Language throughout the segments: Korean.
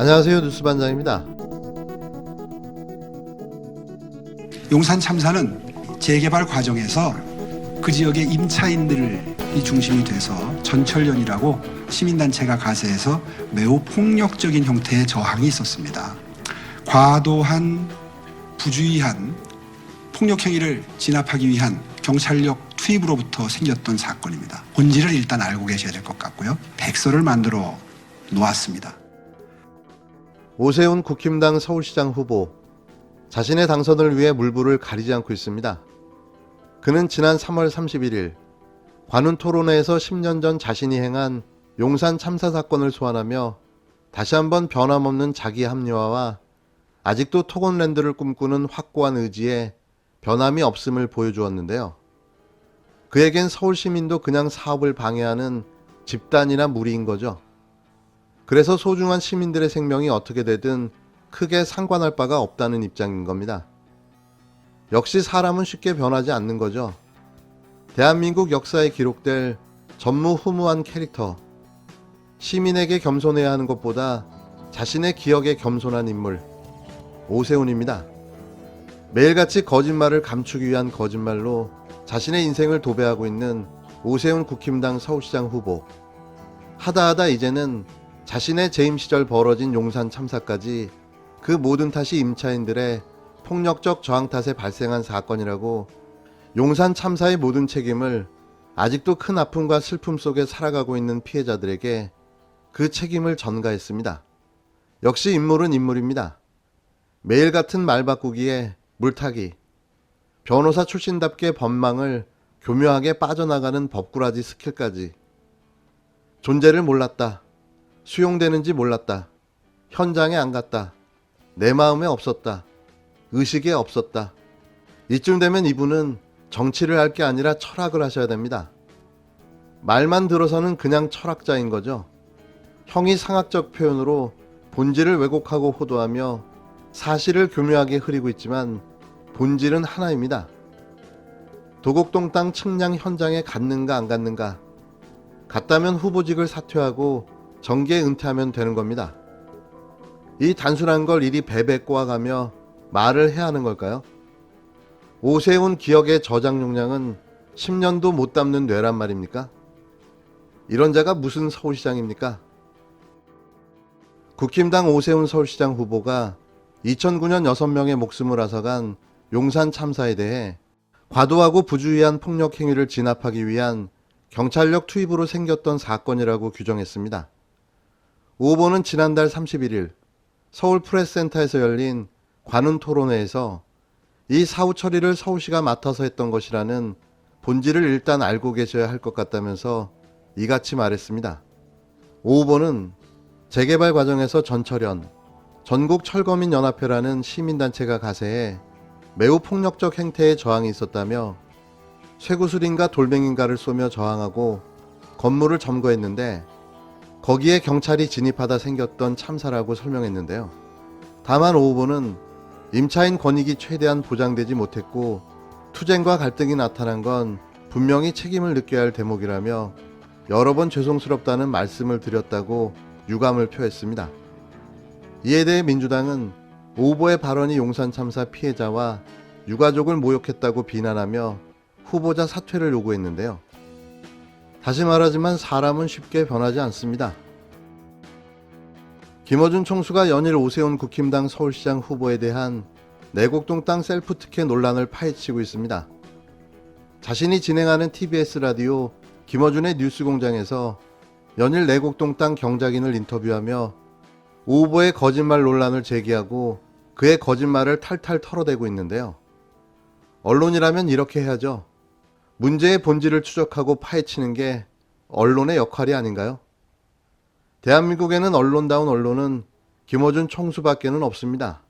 안녕하세요. 뉴스반장입니다. 용산 참사는 재개발 과정에서 그 지역의 임차인들이 중심이 돼서 전철련이라고 시민단체가 가세해서 매우 폭력적인 형태의 저항이 있었습니다. 과도한 부주의한 폭력행위를 진압하기 위한 경찰력 투입으로부터 생겼던 사건입니다. 본질을 일단 알고 계셔야 될 것 같고요. 백서를 만들어 놓았습니다. 오세훈 국힘당 서울시장 후보, 자신의 당선을 위해 물불을 가리지 않고 있습니다. 그는 지난 3월 31일 관훈 토론회에서 10년 전 자신이 행한 용산 참사 사건을 소환하며 다시 한번 변함없는 자기 합리화와 아직도 토건랜드를 꿈꾸는 확고한 의지에 변함이 없음을 보여주었는데요. 그에겐 서울 시민도 그냥 사업을 방해하는 집단이나 무리인 거죠. 그래서 소중한 시민들의 생명이 어떻게 되든 크게 상관할 바가 없다는 입장인 겁니다. 역시 사람은 쉽게 변하지 않는 거죠. 대한민국 역사에 기록될 전무후무한 캐릭터, 시민에게 겸손해야 하는 것보다 자신의 기억에 겸손한 인물, 오세훈입니다. 매일같이 거짓말을 감추기 위한 거짓말로 자신의 인생을 도배하고 있는 오세훈 국힘당 서울시장 후보. 하다하다 이제는 자신의 재임 시절 벌어진 용산 참사까지 그 모든 탓이 임차인들의 폭력적 저항 탓에 발생한 사건이라고 용산 참사의 모든 책임을 아직도 큰 아픔과 슬픔 속에 살아가고 있는 피해자들에게 그 책임을 전가했습니다. 역시 인물은 인물입니다. 매일 같은 말 바꾸기에 물타기, 변호사 출신답게 법망을 교묘하게 빠져나가는 법꾸라지 스킬까지. 존재를 몰랐다. 수용되는지 몰랐다. 현장에 안 갔다. 내 마음에 없었다. 의식에 없었다. 이쯤 되면 이분은 정치를 할 게 아니라 철학을 하셔야 됩니다. 말만 들어서는 그냥 철학자인 거죠. 형이상학적 표현으로 본질을 왜곡하고 호도하며 사실을 교묘하게 흐리고 있지만 본질은 하나입니다. 도곡동 땅 측량 현장에 갔는가 안 갔는가. 갔다면 후보직을 사퇴하고 정계에 은퇴하면 되는 겁니다. 이 단순한 걸 이리 베베 꼬아가며 말을 해야 하는 걸까요? 오세훈 기억의 저장 용량은 10년도 못 담는 뇌란 말입니까? 이런 자가 무슨 서울시장입니까? 국힘당 오세훈 서울시장 후보가 2009년 6명의 목숨을 앗아간 용산 참사에 대해 과도하고 부주의한 폭력 행위를 진압하기 위한 경찰력 투입으로 생겼던 사건이라고 규정했습니다. 오 후보는 지난달 31일 서울 프레스센터에서 열린 관훈 토론회에서 이 사후 처리를 서울시가 맡아서 했던 것이라는 본질을 일단 알고 계셔야 할 것 같다면서 이같이 말했습니다. 오 후보는 재개발 과정에서 전철연, 전국철거민연합회라는 시민단체가 가세해 매우 폭력적 행태의 저항이 있었다며 쇠구슬인가 돌멩인가를 쏘며 저항하고 건물을 점거했는데 거기에 경찰이 진입하다 생겼던 참사라고 설명했는데요. 다만 오 후보는 임차인 권익이 최대한 보장되지 못했고 투쟁과 갈등이 나타난 건 분명히 책임을 느껴야 할 대목이라며 여러 번 죄송스럽다는 말씀을 드렸다고 유감을 표했습니다. 이에 대해 민주당은 오 후보의 발언이 용산 참사 피해자와 유가족을 모욕했다고 비난하며 후보자 사퇴를 요구했는데요. 다시 말하지만 사람은 쉽게 변하지 않습니다. 김어준 총수가 연일 오세훈 국힘당 서울시장 후보에 대한 내곡동 땅 셀프 특혜 논란을 파헤치고 있습니다. 자신이 진행하는 TBS 라디오 김어준의 뉴스공장에서 연일 내곡동 땅 경작인을 인터뷰하며 오 후보의 거짓말 논란을 제기하고 그의 거짓말을 탈탈 털어대고 있는데요. 언론이라면 이렇게 해야죠. 문제의 본질을 추적하고 파헤치는 게 언론의 역할이 아닌가요? 대한민국에는 언론다운 언론은 김어준 총수밖에는 없습니다.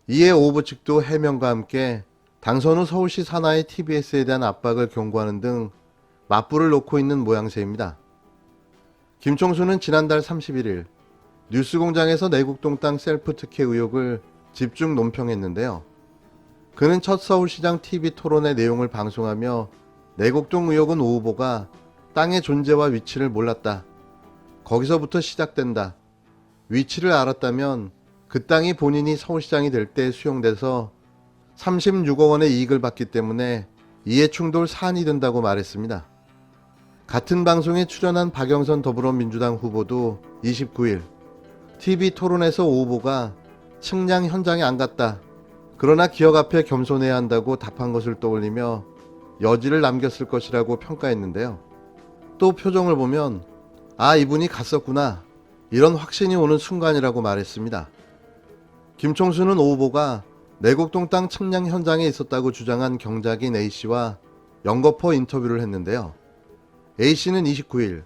이에 오 후보 측도 해명과 함께 당선 후 서울시 산하의 TBS에 대한 압박을 경고하는 등 맞불을 놓고 있는 모양새입니다. 김 총수는 지난달 31일 뉴스공장에서 내곡동 땅 셀프 특혜 의혹을 집중 논평했는데요. 그는 첫 서울시장 TV 토론의 내용을 방송하며 내곡동 의혹은 오 후보가 땅의 존재와 위치를 몰랐다. 거기서부터 시작된다. 위치를 알았다면 그 땅이 본인이 서울시장이 될 때 수용돼서 36억 원의 이익을 받기 때문에 이해충돌 사안이 된다고 말했습니다. 같은 방송에 출연한 박영선 더불어민주당 후보도 29일 TV 토론에서 오 후보가 측량 현장에 안 갔다. 그러나 기억 앞에 겸손해야 한다고 답한 것을 떠올리며 여지를 남겼을 것이라고 평가했는데요. 또 표정을 보면 아, 이분이 갔었구나. 이런 확신이 오는 순간이라고 말했습니다. 김총수는 오 후보가 내곡동 땅 측량 현장에 있었다고 주장한 경작인 A씨와 연거푸 인터뷰를 했는데요. A씨는 29일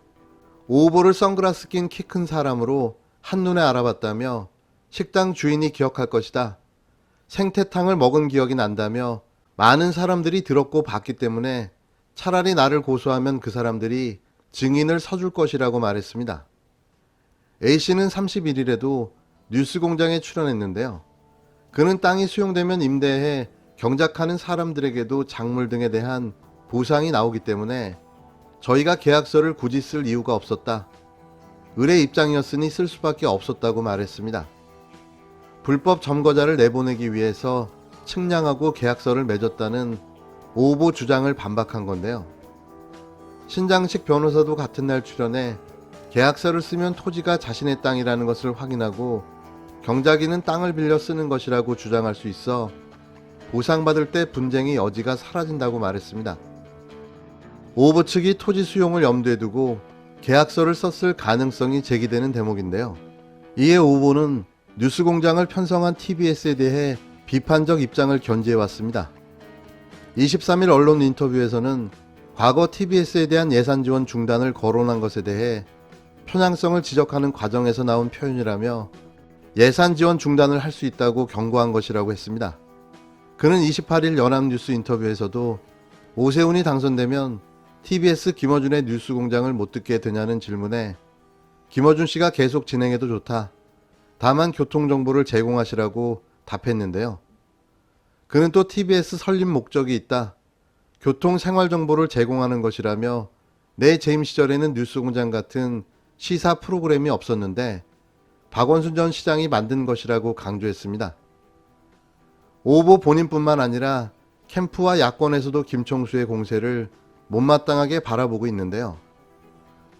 오 후보를 선글라스 낀 키 큰 사람으로 한눈에 알아봤다며 식당 주인이 기억할 것이다. 생태탕을 먹은 기억이 난다며 많은 사람들이 들었고 봤기 때문에 차라리 나를 고소하면 그 사람들이 증인을 서줄 것이라고 말했습니다. A씨는 31일에도 뉴스공장에 출연했는데요. 그는 땅이 수용되면 임대해 경작하는 사람들에게도 작물 등에 대한 보상이 나오기 때문에 저희가 계약서를 굳이 쓸 이유가 없었다. 을의 입장이었으니 쓸 수밖에 없었다고 말했습니다. 불법 점거자를 내보내기 위해서 측량하고 계약서를 맺었다는 오 후보 주장을 반박한 건데요. 신장식 변호사도 같은 날 출연해 계약서를 쓰면 토지가 자신의 땅이라는 것을 확인하고 경작인은 땅을 빌려 쓰는 것이라고 주장할 수 있어 보상받을 때 분쟁의 여지가 사라진다고 말했습니다. 오 후보 측이 토지 수용을 염두에 두고 계약서를 썼을 가능성이 제기되는 대목인데요. 이에 오 후보는 뉴스공장을 편성한 TBS에 대해 비판적 입장을 견지해왔습니다. 23일 언론 인터뷰에서는 과거 TBS에 대한 예산 지원 중단을 거론한 것에 대해 편향성을 지적하는 과정에서 나온 표현이라며 예산 지원 중단을 할 수 있다고 경고한 것이라고 했습니다. 그는 28일 연합뉴스 인터뷰에서도 오세훈이 당선되면 TBS 김어준의 뉴스공장을 못 듣게 되냐는 질문에 김어준 씨가 계속 진행해도 좋다. 다만 교통정보를 제공하시라고 답했는데요. 그는 또 TBS 설립 목적이 있다. 교통 생활정보를 제공하는 것이라며 내 재임 시절에는 뉴스공장 같은 시사 프로그램이 없었는데 박원순 전 시장이 만든 것이라고 강조했습니다. 오 후보 본인뿐만 아니라 캠프와 야권에서도 김총수의 공세를 못마땅하게 바라보고 있는데요.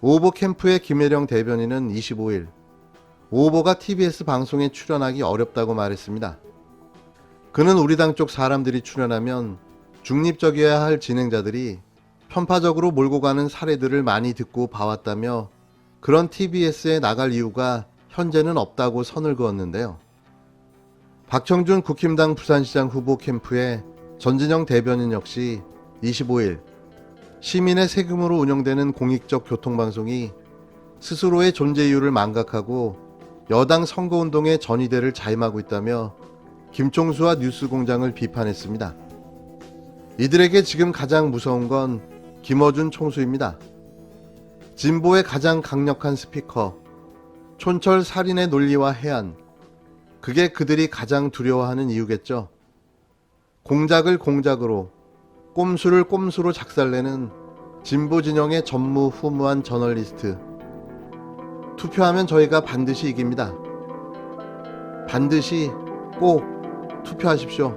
오 후보 캠프의 김혜령 대변인은 25일 오 후보가 TBS 방송에 출연하기 어렵다고 말했습니다. 그는 우리 당 쪽 사람들이 출연하면 중립적이어야 할 진행자들이 편파적으로 몰고 가는 사례들을 많이 듣고 봐왔다며 그런 TBS에 나갈 이유가 현재는 없다고 선을 그었는데요. 박형준 국힘당 부산시장 후보 캠프의 전진영 대변인 역시 25일 시민의 세금으로 운영되는 공익적 교통방송이 스스로의 존재 이유를 망각하고 여당 선거운동에 전위대를 자임하고 있다며 김총수와 뉴스공장을 비판했습니다. 이들에게 지금 가장 무서운 건 김어준 총수입니다. 진보의 가장 강력한 스피커, 촌철 살인의 논리와 해안, 그게 그들이 가장 두려워하는 이유겠죠. 공작을 공작으로, 꼼수를 꼼수로 작살내는 진보 진영의 전무후무한 저널리스트. 투표하면 저희가 반드시 이깁니다. 반드시 꼭 투표하십시오.